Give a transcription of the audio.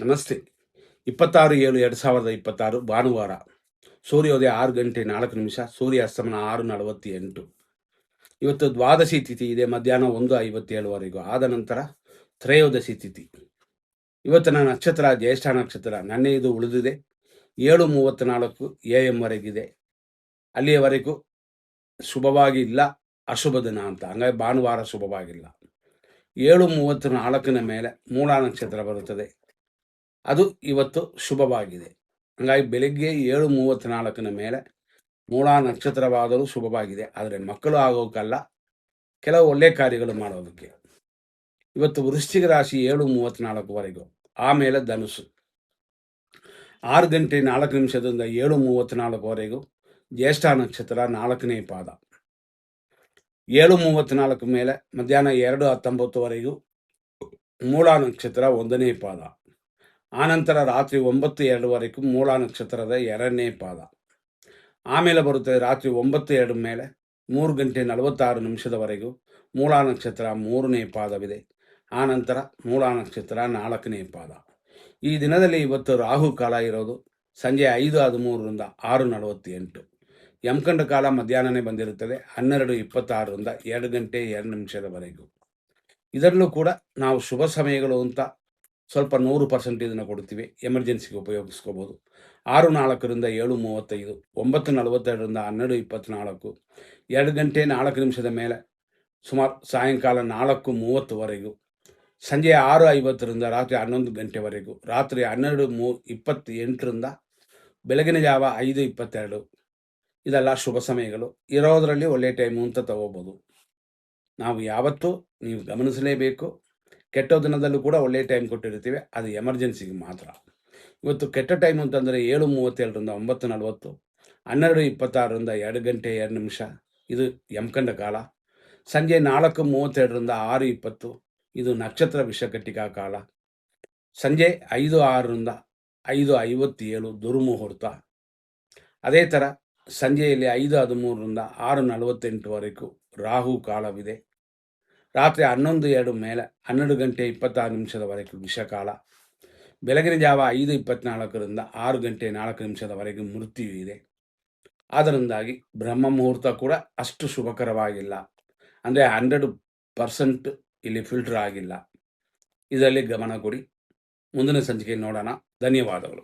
ನಮಸ್ತೆ. 26/7/2026 ಭಾನುವಾರ. ಸೂರ್ಯೋದಯ 6 ಗಂಟೆ 4 ನಿಮಿಷ, ಸೂರ್ಯ ಅಸ್ತಮನ 6:48. ಇವತ್ತು ದ್ವಾದಶಿ ತಿಥಿ ಇದೆ, ಮಧ್ಯಾಹ್ನ 1:57ವರೆಗೂ. ಆದ ನಂತರ ತ್ರಯೋದಶಿ ತಿಥಿ. ಇವತ್ತಿನ ನಕ್ಷತ್ರ ಜ್ಯೇಷ್ಠ ನಕ್ಷತ್ರ. ನನ್ನೆ ಇದು ಉಳಿದಿದೆ 7:34 AM ವರೆಗಿದೆ. ಅಲ್ಲಿಯವರೆಗೂ ಶುಭವಾಗಿ ಇಲ್ಲ, ಅಶುಭ ದಿನ ಅಂತ. ಹಂಗಾಗಿ ಭಾನುವಾರ ಶುಭವಾಗಿಲ್ಲ. 7:34ನ ಮೇಲೆ ಮೂಲ ನಕ್ಷತ್ರ ಬರುತ್ತದೆ. ಅದು ಇವತ್ತು ಶುಭವಾಗಿದೆ. ಹಂಗಾಗಿ ಬೆಳಗ್ಗೆ 7:34ನ ಮೇಲೆ ಮೂಲ ನಕ್ಷತ್ರವಾದರೂ ಶುಭವಾಗಿದೆ. ಆದರೆ ಮಕ್ಕಳು ಆಗೋಕ್ಕಲ್ಲ, ಕೆಲವು ಒಳ್ಳೆಯ ಕಾರ್ಯಗಳು ಮಾಡೋದಕ್ಕೆ. ಇವತ್ತು ವೃಶ್ಚಿಕ ರಾಶಿ 7:34ವರೆಗೂ. ಆಮೇಲೆ ಧನುಸ್ಸು 6 ಗಂಟೆ 4 ನಿಮಿಷದಿಂದ 7:34ವರೆಗೂ. ಜ್ಯೇಷ್ಠ ನಕ್ಷತ್ರ 4ನೇ ಪಾದ. 7:34 ಮೇಲೆ ಮಧ್ಯಾಹ್ನ 2:19ವರೆಗೂ ಮೂಲ ನಕ್ಷತ್ರ 1ನೇ ಪಾದ. ಆನಂತರ ರಾತ್ರಿ 9:02ವರೆಗೂ ಮೂಲ ನಕ್ಷತ್ರದ 2ನೇ ಪಾದ. ಆಮೇಲೆ ಬರುತ್ತದೆ ರಾತ್ರಿ 9:02 ಮೇಲೆ 3 ಗಂಟೆ 46 ನಿಮಿಷದವರೆಗೂ ಮೂಲ ನಕ್ಷತ್ರ 3ನೇ ಪಾದವಿದೆ. ಆನಂತರ ಮೂಲ ನಕ್ಷತ್ರ 4ನೇ ಪಾದ. ಈ ದಿನದಲ್ಲಿ ಇವತ್ತು ರಾಹು ಕಾಲ ಇರೋದು ಸಂಜೆ 5:13ರಿಂದ 6:48. ಯಮಕಂಡ ಕಾಲ ಮಧ್ಯಾಹ್ನನೇ ಬಂದಿರುತ್ತದೆ 12:26ರಿಂದ 2 ಗಂಟೆ 2 ನಿಮಿಷದವರೆಗೂ. ಇದರಲ್ಲೂ ಕೂಡ ನಾವು ಶುಭ ಸಮಯಗಳು ಅಂತ ಸ್ವಲ್ಪ 100% ಇದನ್ನು ಕೊಡ್ತೀವಿ. ಎಮರ್ಜೆನ್ಸಿಗೆ ಉಪಯೋಗಿಸ್ಕೋಬೋದು. 6:04ರಿಂದ 7:35, 9:42ರಿಂದ 12:24, 2 ಗಂಟೆ 4 ನಿಮಿಷದ ಮೇಲೆ ಸುಮಾರು ಸಾಯಂಕಾಲ 4:30ವರೆಗೂ, ಸಂಜೆ 6:50ರಿಂದ ರಾತ್ರಿ 11 ಗಂಟೆವರೆಗೂ, ರಾತ್ರಿ 12:28ರಿಂದ ಬೆಳಗಿನ ಜಾವ 5:22. ಇದೆಲ್ಲ ಶುಭ ಸಮಯಗಳು. ಇರೋದರಲ್ಲಿ ಒಳ್ಳೆಯ ಟೈಮು ಅಂತ ತಗೋಬೋದು. ನಾವು ಯಾವತ್ತೂ ನೀವು ಗಮನಿಸಲೇಬೇಕು, ಕೆಟ್ಟ ದಿನದಲ್ಲೂ ಕೂಡ ಒಳ್ಳೆಯ ಟೈಮ್ ಕೊಟ್ಟಿರ್ತೀವಿ, ಅದು ಎಮರ್ಜೆನ್ಸಿಗೆ ಮಾತ್ರ. ಇವತ್ತು ಕೆಟ್ಟ ಟೈಮ್ ಅಂತಂದರೆ 7:32ರಿಂದ 9:40, 12:26ರಿಂದ 2 ಗಂಟೆ 2 ನಿಮಿಷ, ಇದು ಯಮಕಂಡ ಕಾಲ. ಸಂಜೆ 4:32ರಿಂದ 6:20, ಇದು ನಕ್ಷತ್ರ ವಿಷಕಟ್ಟಿಕಾ ಕಾಲ. ಸಂಜೆ 5:06ರಿಂದ 5:57 ದುರ್ಮುಹೂರ್ತ. ಅದೇ ಥರ ಸಂಜೆಯಲ್ಲಿ 5:13ರಿಂದ 6:48ವರೆಗೂ ರಾಹು ಕಾಲವಿದೆ. ರಾತ್ರಿ 11:02 ಮೇಲೆ 12 ಗಂಟೆ 26 ನಿಮಿಷದವರೆಗೂ ವಿಷಕಾಲ. ಬೆಳಗಿನ ಜಾವ 5:24ರಿಂದ 6 ಗಂಟೆ 4 ನಿಮಿಷದವರೆಗೂ ಮೃತ್ಯು ಇದೆ. ಅದರಿಂದಾಗಿ ಬ್ರಹ್ಮ ಮುಹೂರ್ತ ಕೂಡ ಅಷ್ಟು ಶುಭಕರವಾಗಿಲ್ಲ. ಅಂದರೆ 100% ಇಲ್ಲಿ ಫಿಲ್ಟರ್ ಆಗಿಲ್ಲ. ಇದರಲ್ಲಿ ಗಮನ ಕೊಡಿ. ಮುಂದಿನ ಸಂಚಿಕೆ ನೋಡೋಣ. ಧನ್ಯವಾದಗಳು.